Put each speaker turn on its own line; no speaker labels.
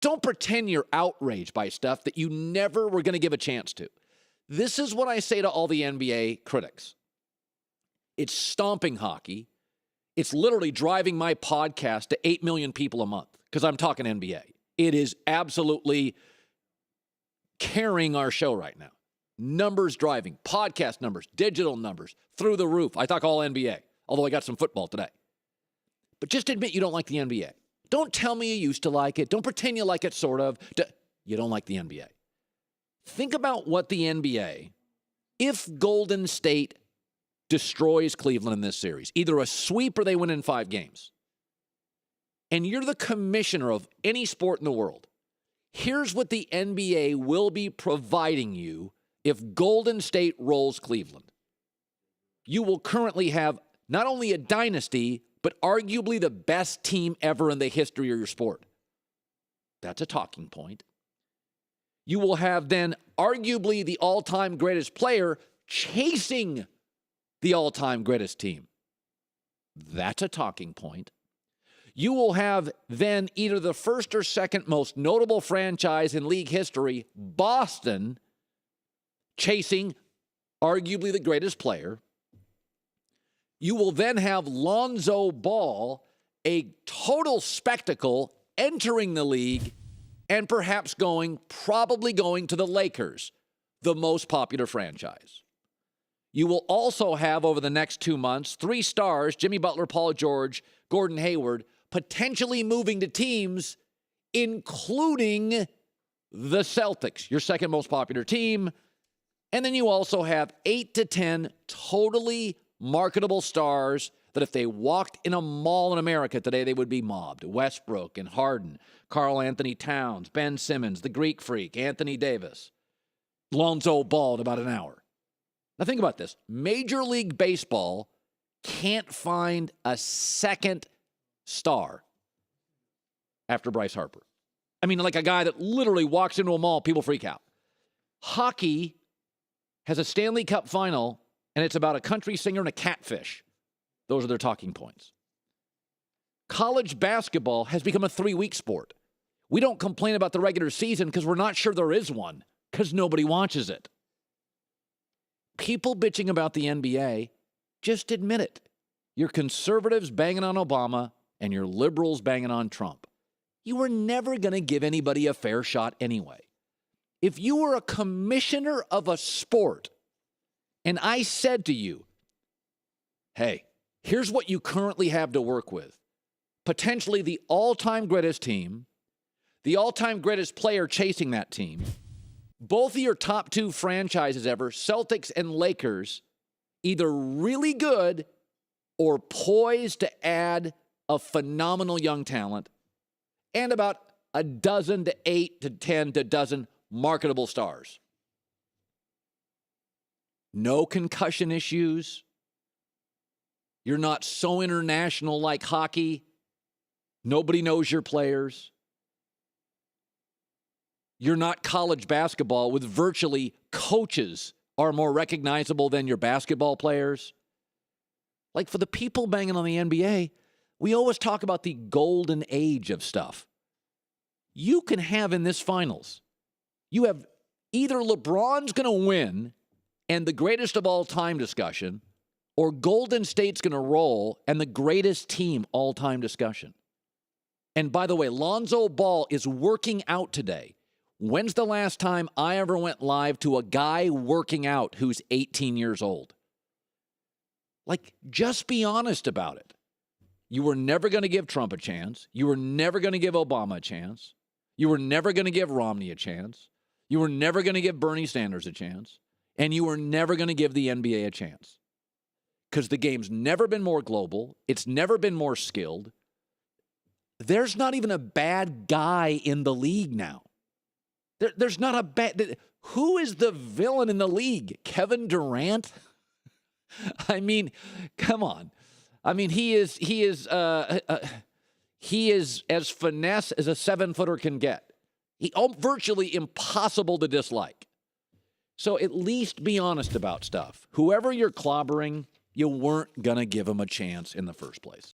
Don't pretend you're outraged by stuff that you never were going to give a chance to. This is what I say to all the NBA critics. It's stomping hockey. It's literally driving my podcast to 8 million people a month because I'm talking NBA. It is absolutely carrying our show right now. Numbers driving, podcast numbers, digital numbers, through the roof. I talk all NBA, although I got some football today. But just admit you don't like the NBA. Don't tell me you used to like it. Don't pretend you like it, sort of. You don't like the NBA. Think about what the NBA, if Golden State destroys Cleveland in this series, either a sweep or they win in 5 games, and you're the commissioner of any sport in the world, here's what the NBA will be providing you if Golden State rolls Cleveland. You will currently have not only a dynasty, but arguably the best team ever in the history of your sport. That's a talking point. You will have then arguably the all-time greatest player chasing the all-time greatest team. That's a talking point. You will have then either the first or second most notable franchise in league history, Boston, chasing arguably the greatest player. You will then have Lonzo Ball, a total spectacle, entering the league and perhaps probably going to the Lakers, the most popular franchise. You will also have, over the next 2 months, 3 stars, Jimmy Butler, Paul George, Gordon Hayward, potentially moving to teams, including the Celtics, your second most popular team. And then you also have 8 to 10 totally marketable stars that if they walked in a mall in America today, they would be mobbed. Westbrook and Harden, Karl Anthony Towns, Ben Simmons, the Greek Freak, Anthony Davis, Lonzo Ball in about an hour. Now think about this. Major League Baseball can't find a second star after Bryce Harper. I mean, like a guy that literally walks into a mall, people freak out. Hockey has a Stanley Cup final, and it's about a country singer and a catfish. Those are their talking points. College basketball has become a 3-week sport. We don't complain about the regular season because we're not sure there is one because nobody watches it. People bitching about the NBA, just admit it. You're conservatives banging on Obama and you're liberals banging on Trump. You were never going to give anybody a fair shot anyway. If you were a commissioner of a sport and I said to you, hey, here's what you currently have to work with. Potentially the all-time greatest team, the all-time greatest player chasing that team, both of your top 2 franchises ever, Celtics and Lakers, either really good or poised to add a phenomenal young talent, and about a dozen to 8 to 10 to dozen marketable stars. No concussion issues. You're not so international like hockey. Nobody knows your players. You're not college basketball with virtually coaches are more recognizable than your basketball players. Like for the people banging on the NBA, we always talk about the golden age of stuff. You can have in this finals, you have either LeBron's going to win and the greatest of all time discussion, or Golden State's going to roll and the greatest team all time discussion. And by the way, Lonzo Ball is working out today. When's the last time I ever went live to a guy working out who's 18 years old? Like, just be honest about it. You were never going to give Trump a chance. You were never going to give Obama a chance. You were never going to give Romney a chance. You were never going to give Bernie Sanders a chance. And you were never going to give the NBA a chance. Because the game's never been more global. It's never been more skilled. There's not even a bad guy in the league now. There's not a bad... Who is the villain in the league? Kevin Durant? I mean, come on. I mean, he is as finesse as a 7-footer can get. Virtually impossible to dislike. So at least be honest about stuff. Whoever you're clobbering, you weren't going to give him a chance in the first place.